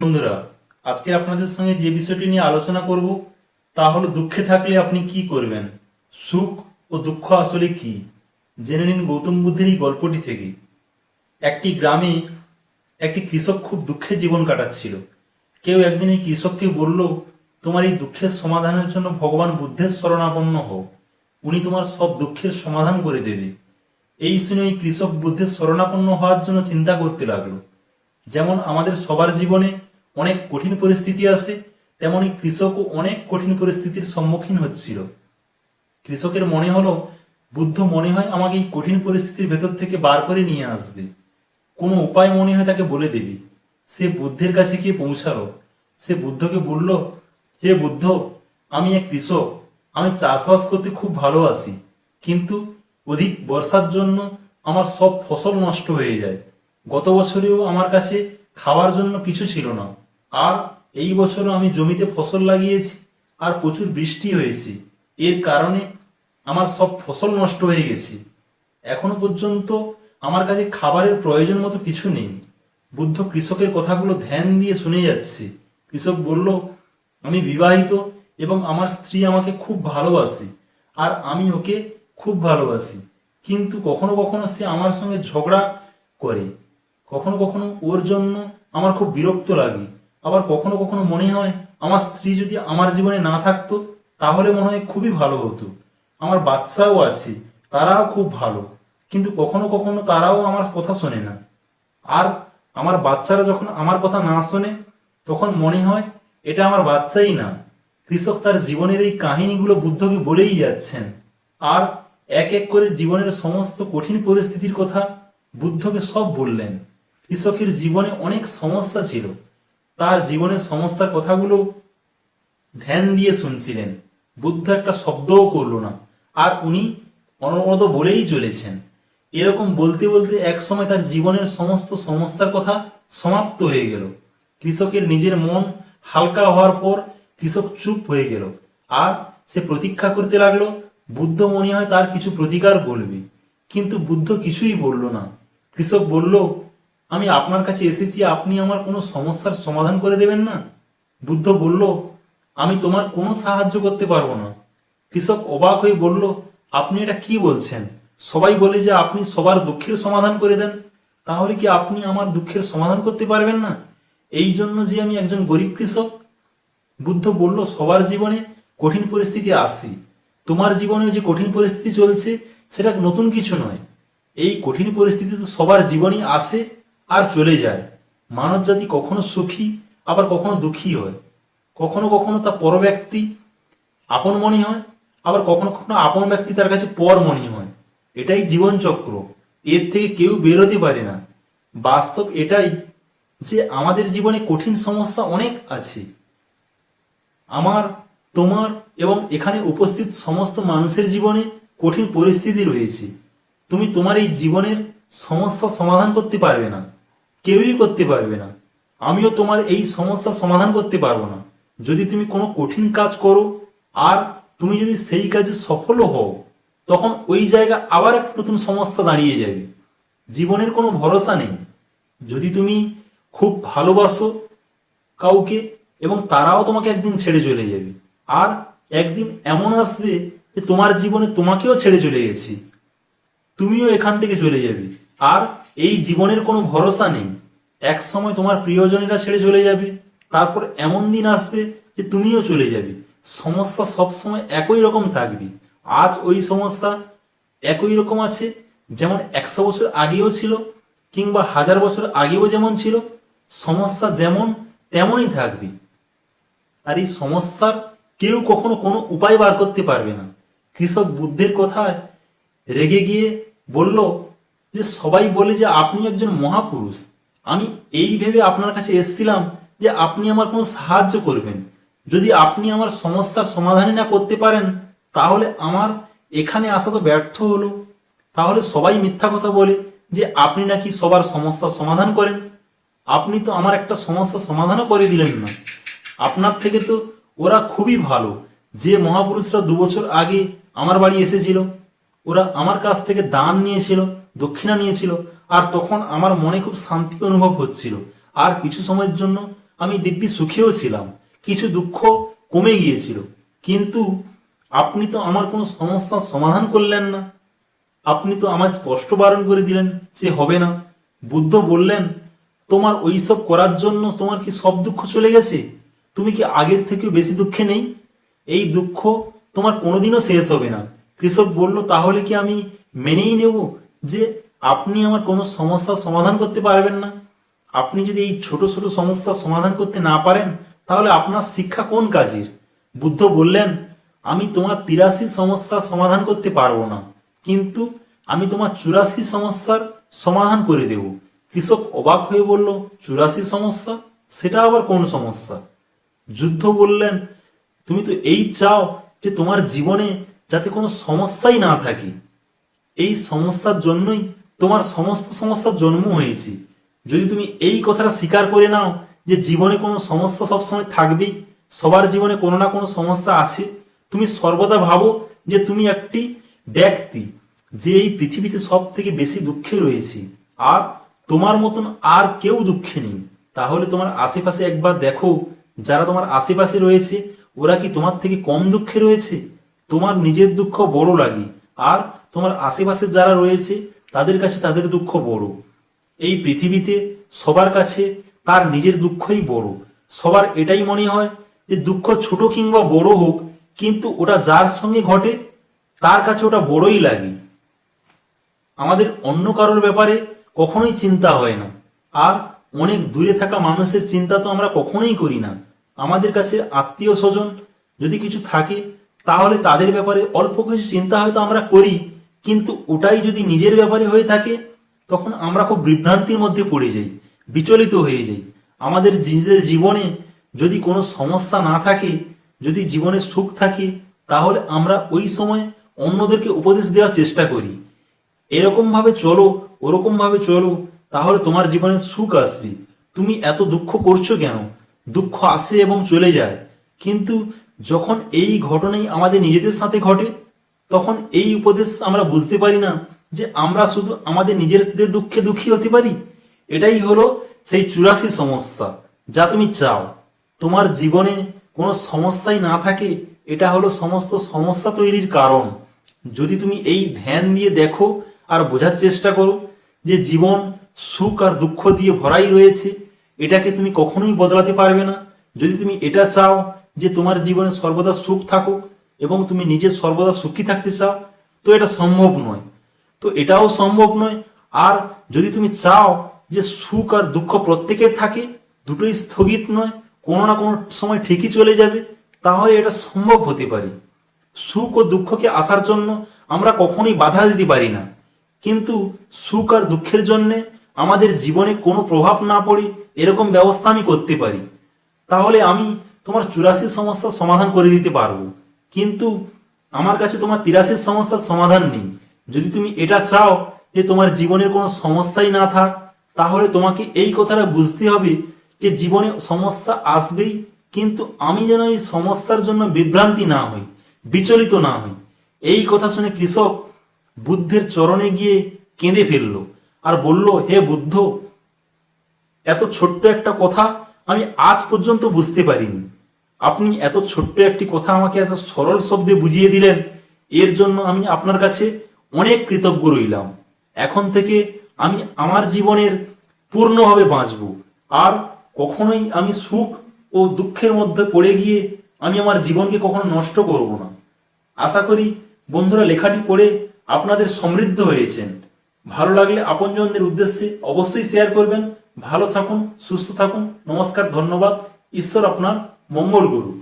বন্ধুরা, আজকে আপনাদের সঙ্গে যে বিষয়টি নিয়ে আলোচনা করব তা হলো দুঃখে থাকলে আপনি কি করবেন। সুখ ও দুঃখ আসলে কি জেনে নিন গৌতম বুদ্ধের এই গল্পটি থেকে। একটি গ্রামে একটি কৃষক খুব দুঃখে জীবন কাটাচ্ছিল। কেউ একদিন এই কৃষককে বলল, তোমার এই দুঃখের সমাধানের জন্য ভগবান বুদ্ধের শরণাপন্ন হও, উনি তোমার সব দুঃখের সমাধান করে দেবে। এই শুনে ওই কৃষক বুদ্ধের শরণাপন্ন হওয়ার জন্য চিন্তা করতে লাগলো। যেমন আমাদের সবার জীবনে অনেক কঠিন পরিস্থিতি আসে, তেমনি কৃষকও অনেক কঠিন পরিস্থিতির সম্মুখীন হচ্ছিল। কৃষকের মনে হলো, বুদ্ধ মনে হয় আমাকে এই কঠিন পরিস্থিতির ভেতর থেকে বার করে নিয়ে আসবে, কোনো উপায় মনে হয় তাকে বলে দেবে। সে বুদ্ধের কাছে গিয়ে পৌঁছালো। সে বুদ্ধকে বলল, হে বুদ্ধ, আমি এক কৃষক, আমি চাষবাস করতে খুব ভালোবাসি, কিন্তু অধিক বর্ষার জন্য আমার সব ফসল নষ্ট হয়ে যায়। গত বছরেও আমার কাছে খাওয়ার জন্য কিছু ছিল না, আর এই বছরও আমি জমিতে ফসল লাগিয়েছি আর প্রচুর বৃষ্টি হয়েছে, এর কারণে আমার সব ফসল নষ্ট হয়ে গেছে। এখনো পর্যন্ত আমার কাছে খাবারের প্রয়োজন মতো কিছু নেই। বুদ্ধ কৃষকের কথাগুলো ধ্যান দিয়ে শুনে যাচ্ছে। কৃষক বলল, আমি বিবাহিত এবং আমার স্ত্রী আমাকে খুব ভালোবাসে আর আমি ওকে খুব ভালোবাসি, কিন্তু কখনো কখনো সে আমার সঙ্গে ঝগড়া করে। কখনো কখনো ওর জন্য আমার খুব বিরক্ত লাগে। আবার কখনো কখনো মনে হয় আমার স্ত্রী যদি আমার জীবনে না থাকতো তাহলে মনে হয় খুবই ভালো হতো। আমার বাচ্চাও আছে, তারাও খুব ভালো, কিন্তু কখনো কখনো তারাও আমার কথা শোনে না। আর আমার বাচ্চারা যখন আমার কথা না শোনে তখন মনে হয় এটা আমার বাচ্চাই না। কৃষক তার জীবনের এই কাহিনীগুলো বুদ্ধকে বলেই যাচ্ছেন, আর এক এক করে জীবনের সমস্ত কঠিন পরিস্থিতির কথা বুদ্ধকে সব বললেন। কৃষকের জীবনে অনেক সমস্যা ছিল, তার জীবনের সমস্যার কথাগুলো ধ্যান দিয়ে শুনছিলেন। বুদ্ধ একটা শব্দও করল না, আর উনি অনবরত বলেই চলেছেন। এরকম বলতে বলতে এক সময় তার জীবনের সমস্ত সমস্যার কথা সমাপ্ত হয়ে গেল। কৃষকের নিজের মন হালকা হওয়ার পর কৃষক চুপ হয়ে গেল, আর সে প্রতীক্ষা করতে লাগলো বুদ্ধ মনে হয় তার কিছু প্রতিকার বলবে। কিন্তু বুদ্ধ কিছুই বলল না। কৃষক বলল, আমি আপনার কাছে এসেছি, আপনি আমার কোনো সমস্যার সমাধান করে দেবেন না? বুদ্ধ বলল, আমি তোমার কোনো সাহায্য করতে পারবো না। কৃষক অবাক হয়ে বলল, আপনি এটা কি বলছেন? সবাই বলে যে আপনি সবার দুঃখের সমাধান করে দেন, তাহলে কি আপনি আমার দুঃখের সমাধান করতে পারবেন না? এই জন্য যে আমি একজন গরিব কৃষক? বুদ্ধ বলল, সবার জীবনে কঠিন পরিস্থিতি আসে। তোমার জীবনে যে কঠিন পরিস্থিতি চলছে সেটা নতুন কিছু নয়। এই কঠিন পরিস্থিতি তো সবার জীবনেই আসে আর চলে যায়। মানব জাতি কখনো সুখী আবার কখনো দুঃখী হয়। কখনো কখনো তা পর ব্যক্তি আপন মনে হয়, আবার কখনো কখনো আপন ব্যক্তি তার কাছে পর মনে হয়। এটাই জীবন চক্র, এর থেকে কেউ বেরোতে পারে না। বাস্তব এটাই যে আমাদের জীবনে কঠিন সমস্যা অনেক আছে। আমার, তোমার এবং এখানে উপস্থিত সমস্ত মানুষের জীবনে কঠিন পরিস্থিতি রয়েছে। তুমি তোমার এই জীবনের সমস্যা সমাধান করতে পারবে না, কেউই করতে পারবে না। আমিও তোমার এই সমস্যা সমাধান করতে পারবো না। যদি তুমি কোনো কঠিন কাজ করো আর তুমি যদি সেই কাজে সফল হও, তখন ওই জায়গা আবার একটা নতুন সমস্যা দাঁড়িয়ে যাবে। জীবনের কোনো ভরসা নেই। যদি তুমি খুব ভালোবাসো কাউকে এবং তারাও তোমাকে একদিন ছেড়ে চলে যাবে, আর একদিন এমন আসবে যে তোমার জীবনে তোমাকেও ছেড়ে চলে গেছি, তুমিও এখান থেকে চলে যাবে, আর এই জীবনের কোনো ভরসা নেই। এক সময় তোমার প্রিয়জনেরা ছেড়ে চলে যাবে, তারপর এমন দিন আসবে যে তুমিও চলে যাবে। সমস্যা সব সময় একই রকম থাকবে। আজ ওই সমস্যা একই রকম আছে, যেমন 100 বছর আগেও ছিল, কিংবা 1000 বছর আগেও যেমন ছিল, সমস্যা যেমন তেমনই থাকবে। আর এই সমস্যার কেউ কখনো কোনো উপায় বার করতে পারবে না। কৃষক বুদ্ধের কথায় রেগে গিয়ে বলল যে সবাই বলে যে আপনি একজন মহাপুরুষ, আমি এই ভেবে আপনার কাছে এসেছিলাম যে আপনি আমার কোনো সাহায্য করবেন। যদি আপনি আমার সমস্যার সমাধানই না করতে পারেন তাহলে আমার এখানে আসা তো ব্যর্থ হলো। তাহলে সবাই মিথ্যা কথা বলে যে আপনি নাকি সবার সমস্যার সমাধান করেন। আপনি তো আমার একটা সমস্যা সমাধানও করে দিলেন না। আপনার থেকে তো ওরা খুবই ভালো, যে মহাপুরুষরা 2 বছর আগে আমার বাড়ি এসেছিল, ওরা আমার কাছ থেকে দান নিয়েছিল, দক্ষিণা নিয়েছিল, আর তখন আমার মনে খুব শান্তি অনুভব হচ্ছিল। আর কিছু সময়ের জন্য আমি দিব্যি সুখেও ছিলাম, কিছু দুঃখ কমে গিয়েছিল, কিন্তু আপনি তো আমার কোনো সমস্যার সমাধান করলেন না। আপনি তো আমায় স্পষ্ট বারণ করে দিলেন যে হবে না। বুদ্ধ বললেন, তোমার ওইসব করার জন্য তোমার কি সব দুঃখ চলে গেছে? তুমি কি আগের থেকেও বেশি দুঃখে নেই? এই দুঃখ তোমার কোনোদিনও শেষ হবে না। কৃষক বলল, তাহলে কি আমি মেনেই নেব যে আপনি আমার কোনো সমস্যার সমাধান করতে পারবেন না? আপনি যদি এই ছোট ছোট সমস্যার সমাধান করতে না পারেন, তাহলে আপনার শিক্ষা কোন কাজের? বুদ্ধ বললেন, আমি তোমার 83 সমস্যার সমাধান করতে পারবো না, কিন্তু আমি তোমার 84 সমস্যার সমাধান করে দেব। কৃষক অবাক হয়ে বলল, 84 সমস্যা? সেটা আবার কোন সমস্যা? যুদ্ধ বললেন, তুমি তো এই চাও যে তোমার জীবনে যাতে কোনো সমস্যাই না থাকে। এই সমস্যার জন্যই তোমার সমস্ত সমস্যার জন্ম হয়েছে। যদি তুমি এই কথাটা স্বীকার করে নাও যে জীবনে কোনো সমস্যা সবসময় থাকবেই, সবার জীবনে কোনো না কোনো সমস্যা আছে, তুমি সর্বদা ভাবো যে তুমি একটি ব্যক্তি যে এই পৃথিবীতে সব থেকে বেশি দুঃখে রয়েছে, আর তোমার মতন আর কেউ দুঃখে নেই, তাহলে তোমার আশেপাশে একবার দেখো, যারা তোমার আশেপাশে রয়েছে ওরা কি তোমার থেকে কম দুঃখে রয়েছে? তোমার নিজের দুঃখ বড় লাগে, আর তোমার আশেপাশে যারা রয়েছে তাদের কাছে তাদের দুঃখ বড়। এই পৃথিবীতে সবার কাছে তার নিজের দুঃখই বড়। সবার এটাই মনে হয় যে দুঃখ ছোট কিংবা বড় হোক, কিন্তু ওটা যার সঙ্গে ঘটে তার কাছে ওটা বড়ই লাগে। আমাদের অন্য কারোর ব্যাপারে কখনোই চিন্তা হয় না, আর অনেক দূরে থাকা মানুষের চিন্তা তো আমরা কখনোই করি না। আমাদের কাছে আত্মীয় স্বজন যদি কিছু থাকে, তাহলে তাদের ব্যাপারে অল্প কিছু চিন্তা হয়তো আমরা করি, কিন্তু ওটাই যদি নিজের ব্যাপারে হয়ে থাকে, তখন আমরা খুব বিভ্রান্তির মধ্যে পড়ে যাই, বিচলিত হয়ে যাই। আমাদের নিজের জীবনে যদি কোনো সমস্যা না থাকে, যদি জীবনে সুখ থাকে, তাহলে আমরা ওই সময় অন্যদেরকে উপদেশ দেওয়ার চেষ্টা করি, এরকম ভাবে চলো, ওরকম ভাবে চলো, তাহলে তোমার জীবনে সুখ আসবে। তুমি এত দুঃখ করছো কেন? দুঃখ আসে এবং চলে যায়, কিন্তু যখন এই ঘটনাই আমাদের নিজেদের সাথে ঘটে, তখন এই উপদেশ আমরা বুঝতে পারি না যে আমরা শুধু আমাদের নিজেদের দুঃখে দুঃখী হতে পারি। এটাই হলো সেই 84 সমস্যা যা তুমি চাও। তোমার জীবনে কোনো সমস্যাই না থাকে, এটা হলো সমস্ত সমস্যা তৈরির কারণ। যদি তুমি এই ধ্যান দিয়ে দেখো আর বোঝার চেষ্টা করো যে জীবন সুখ আর দুঃখ দিয়ে ভরাই রয়েছে, এটাকে তুমি কখনোই বদলাতে পারবে না। যদি তুমি এটা চাও যে তোমার জীবনে সর্বদা সুখ থাকুক এবং তুমি নিজে সর্বদা সুখী থাকতে চাও, তো এটা সম্ভব নয়। তো এটাও সম্ভব নয়। আর যদি তুমি চাও যে সুখ আর দুঃখ প্রত্যেকের থাকে, দুটোই স্থগিত নয়, কোনো না কোনো সময় ঠিকই চলে যাবে, তাহলে এটা সম্ভব হতে পারে। সুখ ও দুঃখকে আসার জন্য আমরা কখনোই বাধা দিতে পারি না, কিন্তু সুখ আর দুঃখের জন্য আমাদের জীবনে কোনো প্রভাব না পড়ে এরকম ব্যবস্থা আমি করতে পারি। তাহলে আমি তোমার 84 সমস্যার সমাধান করে দিতে পারবো, কিন্তু আমার কাছে তোমার 83 সমস্যার সমাধান নেই। যদি তুমি এটা চাও যে তোমার জীবনের কোনো সমস্যাই না থাক, তাহলে তোমাকে এই কথাটা বুঝতে হবে যে জীবনে সমস্যা আসবেই, কিন্তু আমি যেন এই সমস্যার জন্য বিভ্রান্তি না হই, বিচলিত না হই। এই কথা শুনে কৃষক বুদ্ধের চরণে গিয়ে কেঁদে ফেলল আর বলল, হে বুদ্ধ, এত ছোট্ট একটা কথা আমি আজ পর্যন্ত বুঝতে পারিনি। আপনি এত ছোট্ট একটি কথা আমাকে এত সরল শব্দে বুঝিয়ে দিলেন, এর জন্য আমি আপনার কাছে অনেক কৃতজ্ঞ রইলাম। এখন থেকে আমি আমার জীবনের পূর্ণভাবে বাঁচব, আর কখনোই আমি সুখ ও দুঃখের মধ্যে পড়ে গিয়ে আমি আমার জীবনকে কখনো নষ্ট করব না। আশা করি বন্ধুরা লেখাটি পড়ে আপনাদের সমৃদ্ধ হয়েছেন। ভালো লাগলে আপনজনদের উদ্দেশ্যে অবশ্যই শেয়ার করবেন। ভালো থাকুন, সুস্থ থাকুন। নমস্কার, ধন্যবাদ। ঈশ্বর আপনার মঙ্গল করুন।